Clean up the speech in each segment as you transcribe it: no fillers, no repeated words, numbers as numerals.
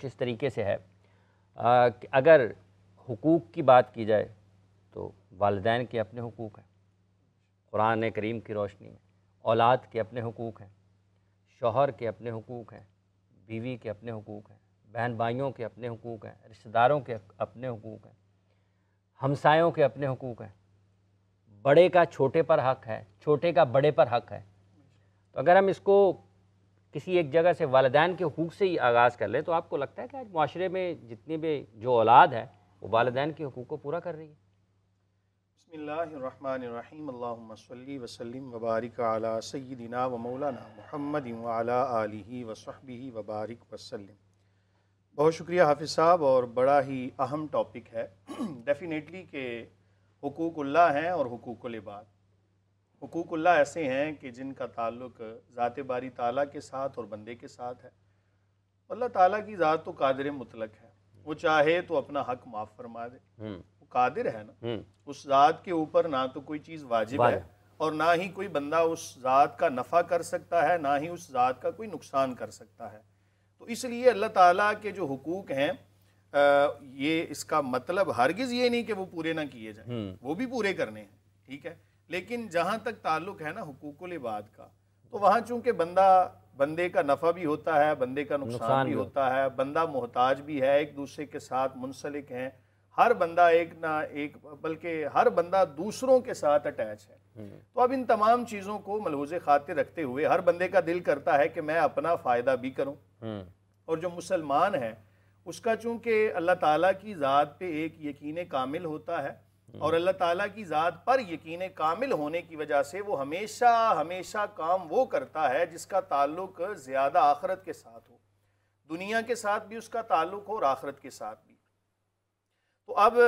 کچھ اس طریقے سے ہے کہ اگر حقوق کی بات کی جائے تو والدین کے اپنے حقوق ہیں قرآن کریم کی روشنی میں، اولاد کے اپنے حقوق ہیں، شوہر کے اپنے حقوق ہیں، بیوی کے اپنے حقوق ہیں، بہن بھائیوں کے اپنے حقوق ہیں، رشتہ داروں کے اپنے حقوق ہیں، ہمسایوں کے اپنے حقوق ہیں، بڑے کا چھوٹے پر حق ہے، چھوٹے کا بڑے پر حق ہے۔ تو اگر ہم اس کو کسی ایک جگہ سے والدین کے حقوق سے ہی آغاز کر لیں تو آپ کو لگتا ہے کہ آج معاشرے میں جتنی بھی جو اولاد ہے وہ والدین کے حقوق کو پورا کر رہی ہے؟ بسم اللہ الرحمن الرحیم، اللہم صلی وسلم وبارک علی سیدنا و مولانا محمد وعلی آلہ وصحبہ وبارک وسلم۔ بہت شکریہ حافظ صاحب، اور بڑا ہی اہم ٹاپک ہے ڈیفینیٹلی کہ حقوق اللہ ہیں اور حقوق العباد۔ حقوق اللہ ایسے ہیں کہ جن کا تعلق ذات باری تعالیٰ کے ساتھ اور بندے کے ساتھ ہے۔ اللہ تعالیٰ کی ذات تو قادر مطلق ہے، وہ چاہے تو اپنا حق معاف فرما دے، وہ قادر ہے نا۔ اس ذات کے اوپر نہ تو کوئی چیز واجب ہے اور نہ ہی کوئی بندہ اس ذات کا نفع کر سکتا ہے، نہ ہی اس ذات کا کوئی نقصان کر سکتا ہے۔ تو اس لیے اللہ تعالیٰ کے جو حقوق ہیں یہ اس کا مطلب ہرگز یہ نہیں کہ وہ پورے نہ کیے جائیں، وہ بھی پورے کرنے ہیں، ٹھیک ہے، لیکن جہاں تک تعلق ہے نا حقوق العباد کا، تو وہاں چونکہ بندے کا نفع بھی ہوتا ہے، بندے کا نقصان بھی ہوتا ہے، بندہ محتاج بھی ہے، ایک دوسرے کے ساتھ منسلک ہیں، ہر بندہ ایک نہ ایک بلکہ ہر بندہ دوسروں کے ساتھ اٹیچ ہے۔ تو اب ان تمام چیزوں کو ملحوظ خاطر رکھتے ہوئے ہر بندے کا دل کرتا ہے کہ میں اپنا فائدہ بھی کروں، اور جو مسلمان ہے اس کا چونکہ اللہ تعالیٰ کی ذات پہ ایک یقین کامل ہوتا ہے، اور اللہ تعالیٰ کی ذات پر یقین کامل ہونے کی وجہ سے وہ ہمیشہ کام وہ کرتا ہے جس کا تعلق زیادہ آخرت کے ساتھ ہو، دنیا کے ساتھ بھی اس کا تعلق ہو اور آخرت کے ساتھ بھی۔ تو اب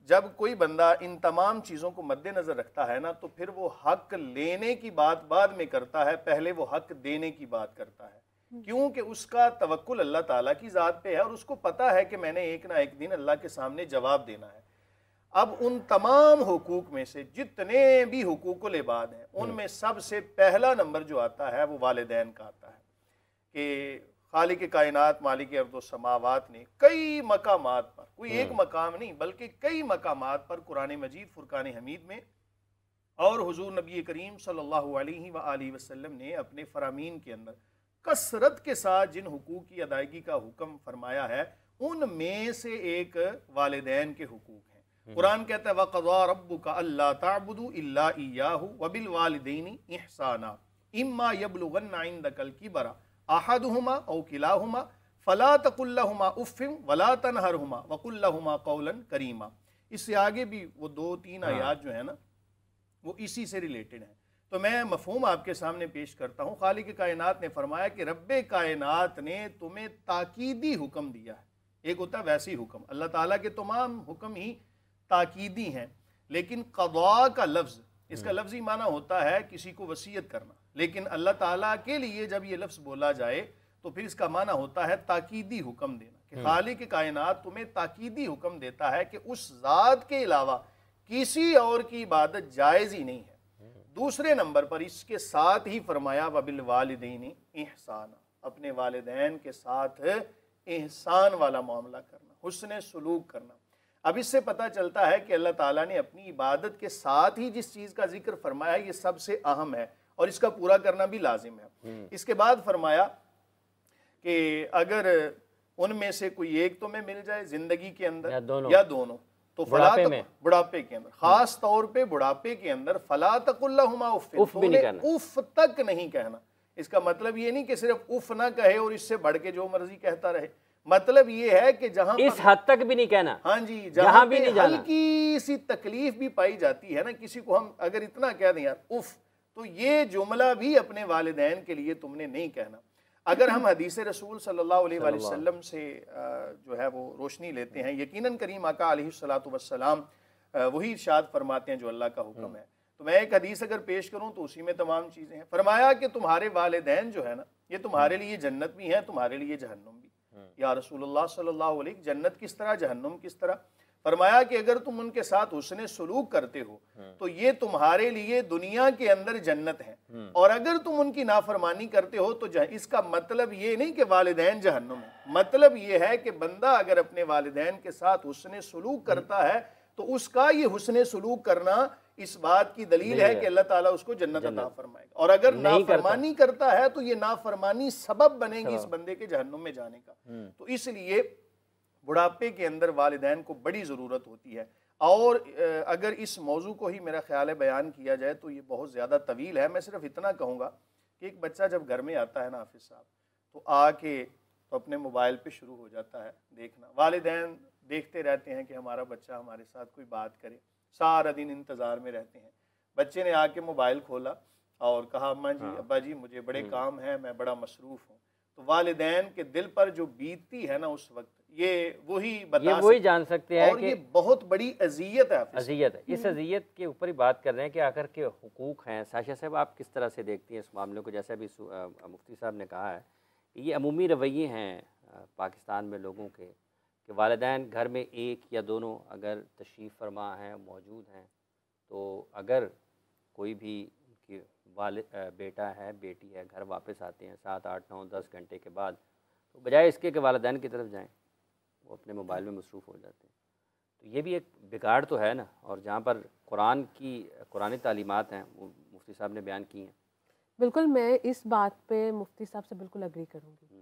جب کوئی بندہ ان تمام چیزوں کو مد نظر رکھتا ہے نا، تو پھر وہ حق لینے کی بات بعد میں کرتا ہے، پہلے وہ حق دینے کی بات کرتا ہے، کیونکہ اس کا توکل اللہ تعالیٰ کی ذات پہ ہے اور اس کو پتا ہے کہ میں نے ایک نہ ایک دن اللہ کے سامنے جواب دینا ہے۔ اب ان تمام حقوق میں سے جتنے بھی حقوق العباد ہیں ان میں سب سے پہلا نمبر جو آتا ہے وہ والدین کا آتا ہے، کہ خالق کائنات مالک ارض و سماوات نے کئی مقامات پر، کوئی ایک مقام نہیں بلکہ کئی مقامات پر قرآن مجید فرقان حمید میں اور حضور نبی کریم صلی اللہ علیہ وآلہ وسلم نے اپنے فرامین کے اندر کثرت کے ساتھ جن حقوق کی ادائیگی کا حکم فرمایا ہے ان میں سے ایک والدین کے حقوق ہیں۔ قرآن کہتا ہے وَقَضَىٰ رَبُّكَ أَلَّا تَعْبُدُوا إِلَّا إِيَّاهُ وَبِالْوَالِدَيْنِ إِحْسَانًا إِمَّا يَبْلُغَنَّ عِندَكَ الْكِبَرَ أَحَدُهُمَا أَوْ كِلَاهُمَا فَلَا تَقُل لَّهُمَا أُفٍّ وَلَا تَنْهَرْهُمَا وَقُل لَّهُمَا قَوْلًا كَرِيمًا۔ اس سے آگے بھی وہ 2-3 آیات جو ہیں نا وہ اسی سے ریلیٹڈ ہیں، تو میں مفہوم آپ کے سامنے پیش کرتا ہوں۔ خالق کائنات نے فرمایا کہ رب کائنات نے تمہیں تاکیدی حکم دیا ہے۔ ایک ہوتا ہے ویسی حکم، اللہ تعالیٰ کے تمام حکم ہی تاکیدی ہیں، لیکن قضاء کا لفظ، اس کا لفظی معنی ہوتا ہے کسی کو وصیت کرنا، لیکن اللہ تعالیٰ کے لیے جب یہ لفظ بولا جائے تو پھر اس کا معنی ہوتا ہے تاکیدی حکم دینا، کہ خالق کائنات تمہیں تاکیدی حکم دیتا ہے کہ اس ذات کے علاوہ کسی اور کی عبادت جائز ہی نہیں ہے۔ دوسرے نمبر پر اس کے ساتھ ہی فرمایا وَبِالْوَالِدَيْنِ إِحْسَانًا، اپنے والدین کے ساتھ احسان والا معاملہ کرنا، حسن سلوک کرنا۔ اب اس سے پتہ چلتا ہے کہ اللہ تعالیٰ نے اپنی عبادت کے ساتھ ہی جس چیز کا ذکر فرمایا یہ سب سے اہم ہے اور اس کا پورا کرنا بھی لازم ہے۔ اس کے بعد فرمایا کہ اگر ان میں سے کوئی ایک تمہیں مل جائے زندگی کے اندر یا دونوں تو بڑھاپے کے اندر، خاص طور پہ بڑھاپے کے اندر، فلا تقل لہما اف، اف تک نہیں کہنا۔ اس کا مطلب یہ نہیں کہ صرف اف نہ کہے اور اس سے بڑھ کے جو مرضی کہتا رہے، مطلب یہ ہے کہ جہاں اس حد تک بھی نہیں کہنا، ہاں جی، جہاں بھی ہلکی سی تکلیف بھی پائی جاتی ہے نا، کسی کو ہم اگر اتنا کہہ دیں یار اف، تو یہ جملہ بھی اپنے والدین کے لیے تم نے نہیں کہنا۔ اگر ہم حدیث رسول صلی اللہ علیہ وآلہ وسلم سے جو ہے وہ روشنی لیتے ہیں، یقیناً کریم آقا علیہ الصلوۃ والسلام وہی ارشاد فرماتے ہیں جو اللہ کا حکم ہے۔ تو میں ایک حدیث اگر پیش کروں تو اسی میں تمام چیزیں ہیں۔ فرمایا کہ تمہارے والدین جو ہے نا یہ تمہارے لیے جنت بھی ہیں، تمہارے لیے جہنم بھی۔ یا رسول اللہ صلی اللہ علیہ وسلم، جنت کس طرح، جہنم کس طرح؟ فرمایا کہ اگر تم ان کے ساتھ حسن سلوک کرتے ہو تو یہ تمہارے لیے دنیا کے اندر جنت ہے، اور اگر تم ان کی نافرمانی کرتے ہو تو اس کا مطلب یہ نہیں کہ والدین جہنم ہے، مطلب یہ ہے کہ بندہ اگر اپنے والدین کے ساتھ حسن سلوک کرتا ہے تو اس کا یہ حسن سلوک کرنا اس بات کی دلیل ہے کہ اللہ تعالیٰ اس کو جنت عطا فرمائے گا، اور اگر نافرمانی کرتا ہے تو یہ نافرمانی سبب بنے گی اس بندے کے جہنم میں جانے کا۔ تو اس لیے بڑھاپے کے اندر والدین کو بڑی ضرورت ہوتی ہے، اور اگر اس موضوع کو ہی میرا خیال ہے بیان کیا جائے تو یہ بہت زیادہ طویل ہے۔ میں صرف اتنا کہوں گا کہ ایک بچہ جب گھر میں آتا ہے نا حافظ صاحب، تو آ کے تو اپنے موبائل پہ شروع ہو جاتا ہے دیکھنا، والدین دیکھتے رہتے ہیں کہ ہمارا بچہ ہمارے ساتھ کوئی بات کرے، سارا دن انتظار میں رہتے ہیں۔ بچے نے آ کے موبائل کھولا اور کہا اماں جی ابا جی مجھے بڑے کام ہیں، میں بڑا مصروف ہوں، تو والدین کے دل پر جو بیتتی ہے نا اس وقت یہ وہی جان سکتے ہیں، اور یہ بہت بڑی اذیت ہے۔ اذیت ہے، اس اذیت کے اوپر ہی بات کر رہے ہیں کہ آخر کے حقوق ہیں۔ ساشا صاحب آپ کس طرح سے دیکھتی ہیں اس معاملے کو؟ جیسے ابھی مفتی صاحب نے کہا ہے کہ یہ عمومی رویے ہیں پاکستان میں لوگوں کے کہ والدین گھر میں ایک یا دونوں اگر تشریف فرما ہیں، موجود ہیں، تو اگر کوئی بھی ان کی بیٹا ہے بیٹی ہے گھر واپس آتے ہیں 7 8 9 10 گھنٹے کے بعد، تو بجائے اس کے کہ والدین کی طرف جائیں وہ اپنے موبائل میں مصروف ہو جاتے ہیں۔ تو یہ بھی ایک بگاڑ تو ہے نا، اور جہاں پر قرآنی تعلیمات ہیں وہ مفتی صاحب نے بیان کی ہیں۔ بالکل، میں اس بات پہ مفتی صاحب سے بالکل اگری کروں گی۔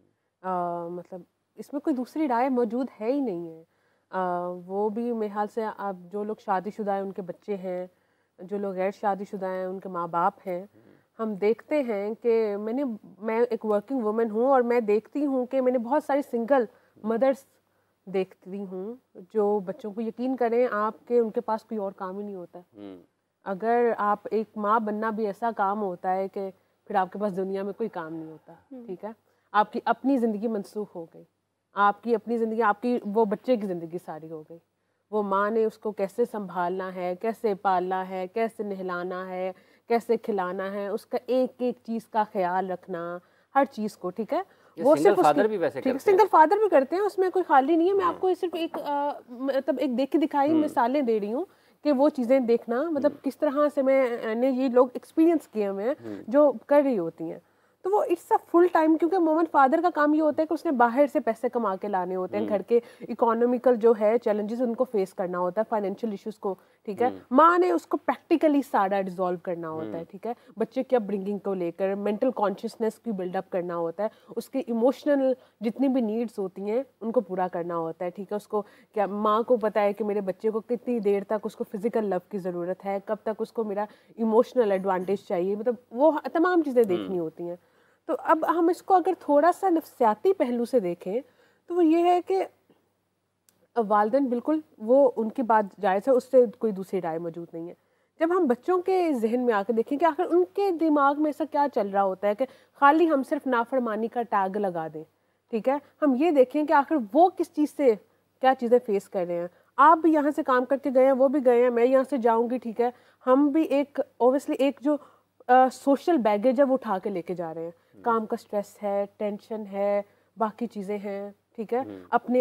مطلب اس میں کوئی دوسری رائے موجود ہے ہی نہیں ہے۔ وہ بھی میرے خیال سے اب جو لوگ شادی شدہ ہیں ان کے بچے ہیں، جو لوگ غیر شادی شدہ ہیں ان کے ماں باپ ہیں، ہم دیکھتے ہیں کہ میں ایک ورکنگ وومن ہوں اور میں دیکھتی ہوں کہ میں نے بہت ساری سنگل مدرس دیکھتی ہوں جو بچوں کو، یقین کریں آپ کے ان کے پاس کوئی اور کام ہی نہیں ہوتا ہے۔ اگر آپ ایک ماں بننا بھی ایسا کام ہوتا ہے کہ پھر آپ کے پاس دنیا میں کوئی کام نہیں ہوتا، ٹھیک ہے؟ آپ کی اپنی زندگی منسوخ ہو گئی، آپ کی اپنی زندگی، آپ کی وہ بچے کی زندگی ساری ہو گئی۔ وہ ماں نے اس کو کیسے سنبھالنا ہے، کیسے پالنا ہے، کیسے نہلانا ہے، کیسے کھلانا ہے، اس کا ایک ایک چیز کا خیال رکھنا، ہر چیز کو، ٹھیک ہے؟ وہ سنگل فادر بھی ویسے کرتے ہیں، سنگل فادر بھی کرتے ہیں، اس میں کوئی خالی نہیں ہے۔ میں آپ کو صرف ایک مطلب ایک دیکھی دکھائی مثالیں دے رہی ہوں کہ وہ چیزیں دیکھنا مطلب کس طرح سے میں نے یہ لوگ ایکسپیرینس کیے ہوئے ہیں جو کر رہی ہوتی ہیں۔ تو وہ اٹس اے فل ٹائم، کیونکہ عموماً فادر کا کام یہ ہوتا ہے کہ اس نے باہر سے پیسے کما کے لانے ہوتے ہیں، گھر کے اکانومیکل جو ہے چیلنجز ان کو فیس کرنا ہوتا ہے، فائنینشیل ایشوز کو، ٹھیک ہے؟ ماں نے اس کو پریکٹیکلی سارا ڈیزالو کرنا ہوتا ہے، ٹھیک ہے؟ بچے کی اپ برنگنگ کو لے کر مینٹل کانشیسنیس کی بلڈ اپ کرنا ہوتا ہے، اس کے ایموشنل جتنی بھی نیڈس ہوتی ہیں ان کو پورا کرنا ہوتا ہے، ٹھیک ہے؟ اس کو کیا ماں کو پتہ ہے کہ میرے بچے کو کتنی دیر تک اس کو فزیکل لو کی ضرورت ہے، کب تک اس کو میرا ایموشنل ایڈوانٹیج چاہیے، مطلب وہ تمام چیزیں دیکھنی ہوتی ہیں۔ تو اب ہم اس کو اگر تھوڑا سا نفسیاتی پہلو سے دیکھیں تو وہ یہ ہے کہ والدین بالکل وہ ان کی بات جائز ہے، اس سے کوئی دوسری رائے موجود نہیں ہے۔ جب ہم بچوں کے ذہن میں آ کے دیکھیں کہ آخر ان کے دماغ میں ایسا کیا چل رہا ہوتا ہے کہ خالی ہم صرف نافرمانی کا ٹیگ لگا دیں، ٹھیک ہے؟ ہم یہ دیکھیں کہ آخر وہ کس چیز سے کیا چیزیں فیس کر رہے ہیں۔ آپ بھی یہاں سے کام کر کے گئے ہیں، وہ بھی گئے ہیں، میں یہاں سے جاؤں گی، ٹھیک ہے؟ ہم بھی ایک اوبیسلی ایک جو سوشل بیگیج ہے وہ اٹھا کے لے کے جا رہے ہیں، کام کا سٹریس ہے، ٹینشن ہے، باقی چیزیں ہیں، ٹھیک ہے؟ اپنے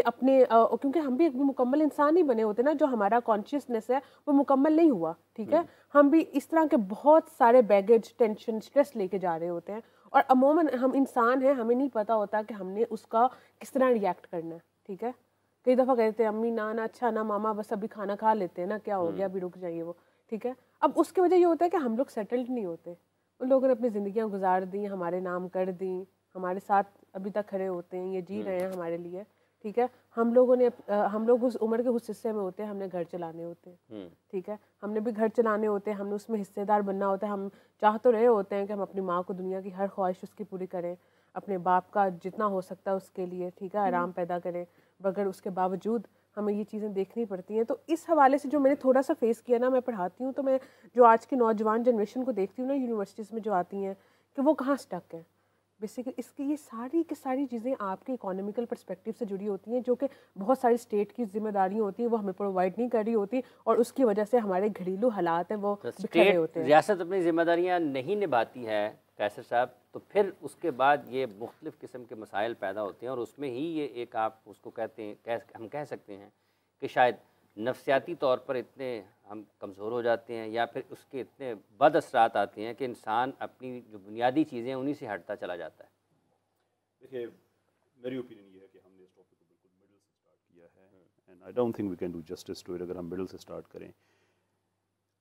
کیونکہ ہم بھی ایک مکمل انسان ہی بنے ہوتے ہیں نا، جو ہمارا کانشیسنیس ہے وہ مکمل نہیں ہوا، ٹھیک ہے؟ ہم بھی اس طرح کے بہت سارے بیگیج، ٹینشن، سٹریس لے کے جا رہے ہوتے ہیں، اور عموماً ہم انسان ہیں، ہمیں نہیں پتہ ہوتا کہ ہم نے اس کا کس طرح ریئیکٹ کرنا ہے، ٹھیک ہے؟ کئی دفعہ کہتے ہیں امی نا اچھا نا ماما بس ابھی کھانا کھا لیتے ہیں نا، کیا ہو گیا، ابھی رک جائیے وہ، ٹھیک ہے؟ اب اس کی وجہ یہ ہوتا ہے کہ ہم لوگ سیٹلڈ نہیں ہوتے، ان لوگوں نے اپنی زندگیاں گزار دیں، ہمارے نام کر دیں، ہمارے ساتھ ابھی تک کھڑے ہوتے ہیں، یہ جی رہے ہیں ہمارے لیے، ٹھیک ہے؟ ہم لوگ اس عمر کے اس حصے میں ہوتے ہیں، ہم نے گھر چلانے ہوتے ہیں، ٹھیک ہے؟ ہم نے بھی گھر چلانے ہوتے ہیں، ہم نے اس میں حصے دار بننا ہوتا ہے، ہم چاہ تو رہے ہوتے ہیں کہ ہم اپنی ماں کو دنیا کی ہر خواہش اس کی پوری کریں، اپنے باپ کا جتنا ہو سکتا ہے اس کے لیے، ٹھیک ہے، آرام پیدا کریں، مگر اس کے باوجود ہمیں یہ چیزیں دیکھنی پڑتی ہیں۔ تو اس حوالے سے جو میں نے تھوڑا سا فیس کیا نا، میں پڑھاتی ہوں تو میں جو آج کی نوجوان جنریشن کو دیکھتی ہوں نا یونیورسٹیز میں جو آتی ہیں کہ وہ کہاں سٹک ہیں بیسیکلی، اس کی یہ ساری کی ساری چیزیں آپ کے اکانومیکل پرسپیکٹیو سے جڑی ہوتی ہیں، جو کہ بہت ساری اسٹیٹ کی ذمہ داریاں ہوتی ہیں وہ ہمیں پرووائڈ نہیں کر رہی ہوتی، اور اس کی وجہ سے ہمارے گھریلو حالات ہیں وہ بکھرے ہوتے ہیں۔ ریاست اپنی ذمہ داریاں نہیں نبھاتی ہے قیصر صاحب، تو پھر اس کے بعد یہ مختلف قسم کے مسائل پیدا ہوتے ہیں، اور اس میں ہی یہ ایک آپ اس کو کہتے ہیں، ہم کہہ سکتے ہیں کہ شاید نفسیاتی طور پر اتنے ہم کمزور ہو جاتے ہیں یا پھر اس کے اتنے بد اثرات آتے ہیں کہ انسان اپنی جو بنیادی چیزیں ہیں انہی سے ہٹتا چلا جاتا ہے؟ دیکھیے میری اوپینین یہ ہے کہ ہم نے اس ٹاپک کو بالکل مڈل سے اسٹارٹ کیا ہے and I don't think we can do justice to it اگر ہم مڈل سے اسٹارٹ کریں.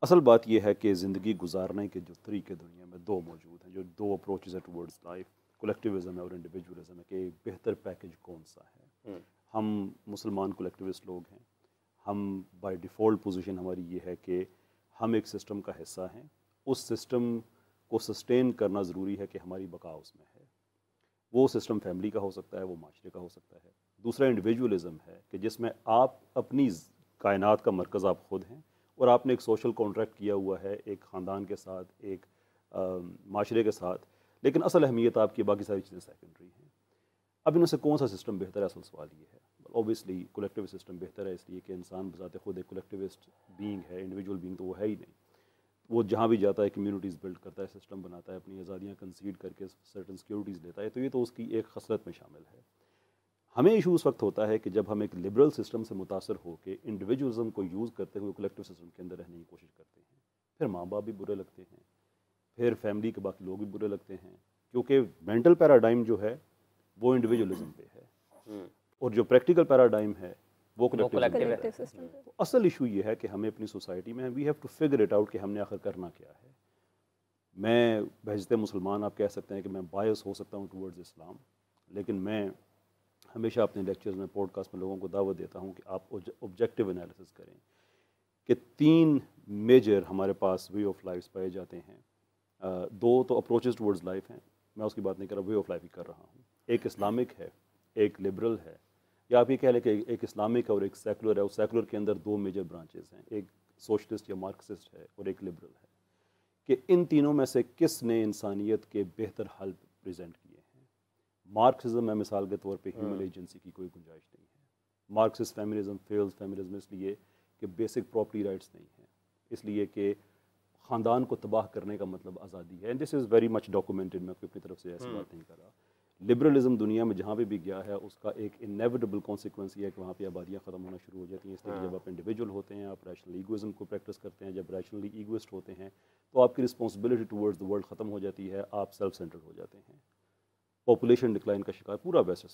اصل بات یہ ہے کہ زندگی گزارنے کے جو طریقے دنیا میں دو موجود ہیں, جو دو اپروچز ہیں ٹورڈز لائف, کولیکٹیوزم ہے اور انڈیویجولزم ہے, کہ ایک بہتر پیکیج کون سا ہے. ہم مسلمان کولیکٹیوسٹ لوگ ہیں, ہم بائی ڈیفالٹ پوزیشن ہماری یہ ہے کہ ہم ایک سسٹم کا حصہ ہیں, اس سسٹم کو سسٹین کرنا ضروری ہے کہ ہماری بقا اس میں ہے. وہ سسٹم فیملی کا ہو سکتا ہے, وہ معاشرے کا ہو سکتا ہے. دوسرا انڈیویجولزم ہے کہ جس میں آپ اپنی کائنات کا مرکز آپ خود ہیں اور آپ نے ایک سوشل کانٹریکٹ کیا ہوا ہے ایک خاندان کے ساتھ, ایک معاشرے کے ساتھ, لیکن اصل اہمیت آپ کی باقی ساری چیزیں سیکنڈری ہیں. اب ان سے کون سا سسٹم بہتر ہے, اصل سوال یہ ہے. اوبیسلی کولیکٹیو سسٹم بہتر ہے, اس لیے کہ انسان بذات خود ایک کولیکٹیوسٹ بینگ ہے, انڈیویجول بینگ تو وہ ہے ہی نہیں. وہ جہاں بھی جاتا ہے کمیونٹیز بلڈ کرتا ہے, سسٹم بناتا ہے, اپنی آزادیاں کنسیڈ کر کے سرٹن سیکیورٹیز لیتا ہے, تو یہ تو اس کی ایک خصلت میں شامل ہے. ہمیں ایشو اس وقت ہوتا ہے کہ جب ہم ایک لبرل سسٹم سے متاثر ہو کے انڈیویجولزم کو یوز کرتے ہوئے کولیکٹیو سسٹم کے اندر رہنے کی کوشش کرتے ہیں. پھر ماں باپ بھی برے لگتے ہیں, پھر فیملی کے باقی لوگ بھی برے لگتے ہیں, کیونکہ مینٹل پیراڈائم جو ہے وہ انڈیویجولزم پہ ہے اور جو پریکٹیکل پیراڈائم ہے وہ کولیکٹیو سسٹم. اصل ایشو یہ ہے کہ ہمیں اپنی سوسائٹی میں we have to figure it out کہ ہم نے آخر کرنا کیا ہے. میں بحیثیت مسلمان آپ کہہ سکتے ہیں کہ میں بائس ہو سکتا ہوں ٹورڈز اسلام, لیکن میں ہمیشہ اپنے لیکچرز میں پوڈ کاسٹ میں لوگوں کو دعوت دیتا ہوں کہ آپ آبجیکٹیو انالیسس کریں کہ 3 میجر ہمارے پاس وے آف لائف پائے جاتے ہیں. 2 تو اپروچز ٹورڈز لائف ہیں, میں اس کی بات نہیں کر رہا, وے آف لائف ہی کر رہا ہوں. ایک اسلامک ہے, ایک لبرل ہے, یا آپ یہ کہہ لیں کہ ایک اسلامک ہے اور ایک سیکولر ہے. اس سیکولر کے اندر 2 میجر برانچز ہیں, ایک سوشلسٹ یا مارکسسٹ ہے اور ایک لبرل ہے, کہ ان تینوں میں سے کس نے انسانیت کے بہتر حل پریزنٹ کیے ہیں. مارکسزم میں مثال کے طور پہ ہیومن ایجنسی کی کوئی گنجائش نہیں ہے. مارکسسٹ فیمنزم فیلز فیمنزم اس لیے کہ بیسک پراپرٹی رائٹس نہیں ہیں, اس لیے کہ خاندان کو تباہ کرنے کا مطلب آزادی ہے. And this is very much documented, میں اپنی طرف سے ایسی بات نہیں کر رہا. لبرلزم دنیا میں جہاں پہ بھی گیا ہے اس کا ایک انیویٹیبل کانسیکوینس یہ ہے کہ وہاں پہ آبادیاں ختم ہونا شروع ہو جاتی ہیں, اس لیے کہ جب آپ انڈیویجول ہوتے ہیں, آپ ریشنل ایگوئزم کو پریکٹس کرتے ہیں, جب ریشنلی ایگوئسٹ ہوتے ہیں تو آپ کی رسپانسبلٹی ٹورڈز دی ورلڈ ختم ہو جاتی ہے, آپ سیلف سینٹرڈ ہو جاتے ہیں. پاپولیشن ڈکلائن کا شکار پورا ویسٹ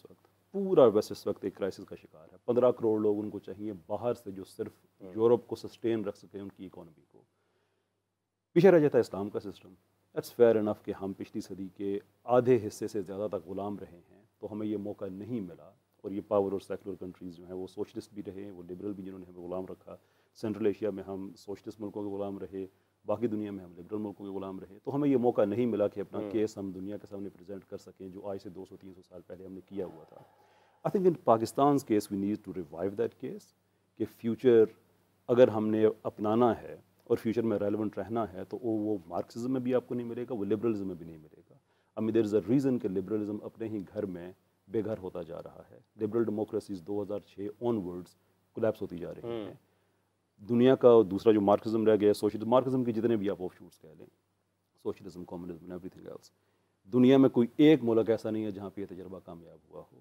اس وقت ایک کرائسس کا شکار ہے. 15 کروڑ لوگ ان کو چاہیے باہر سے جو صرف یورپ کو سسٹین رکھ سکیں ان کی اکانومی کو. پیچھے رہ جاتا ہے اسلام کا سسٹم. اٹس فیئر انف کہ ہم پچھلی صدی کے آدھے حصے سے زیادہ تک غلام رہے ہیں, تو ہمیں یہ موقع نہیں ملا. اور یہ پاور اور سیکولر کنٹریز جو ہیں وہ سوشلسٹ بھی رہے, وہ لبرل بھی, جنہوں نے ہمیں غلام رکھا. سینٹرل ایشیا میں ہم سوشلسٹ ملکوں کے غلام رہے, باقی دنیا میں ہم لبرل ملکوں کے غلام رہے. تو ہمیں یہ موقع نہیں ملا کہ اپنا کیس ہم دنیا کے سامنے پریزنٹ کر سکیں جو آج سے 200-300 سال پہلے ہم نے کیا ہوا تھا. I think in Pakistan's case we need to revive that case, کہ فیوچر اگر ہم نے اپنانا ہے اور فیوچر میں ریلیونٹ رہنا ہے تو وہ مارکسزم میں بھی آپ کو نہیں ملے گا, وہ لبرلزم میں بھی نہیں ملے گا. دیر از اے ریزن کہ لبرلزم اپنے ہی گھر میں بے گھر ہوتا جا رہا ہے. لبرل ڈیموکریسیز 2006 آن ورڈز کولیپس ہوتی جا رہی ہیں. دنیا کا دوسرا جو مارکسزم رہ گیا, سوشلزم, مارکسزم کے جتنے بھی آپ آف شوٹس کہہ لیں, socialism, communism, everything else, دنیا میں کوئی ایک ملک ایسا نہیں ہے جہاں پہ یہ تجربہ کامیاب ہوا ہو.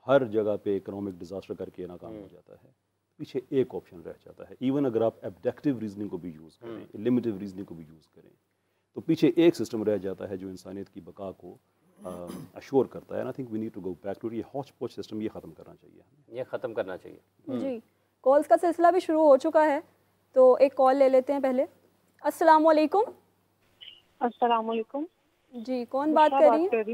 ہر جگہ پہ اکنامک ڈیزاسٹر کر کے ناکام ہو جاتا ہے. پیچھے ایک آپشن رہ جاتا ہے. ایون اگر آپ ایبڈکٹیو ریزننگ کو بھی یوز کریں, لمیٹیو ریزننگ کو بھی یوز کریں, تو پیچھے ایک سسٹم رہ جاتا ہے جو انسانیت کی بقا کو اشور کرتا ہے. I think we need to go back to یہ ہاچ پوچ سسٹم, یہ ختم کرنا چاہیے ہمیں, یہ ختم کرنا چاہیے. جی, کالز کا سلسلہ بھی شروع ہو چکا ہے, تو ایک کال لے لیتے ہیں پہلے. السلام علیکم. السلام علیکم. جی, کون بات کر رہی ہیں؟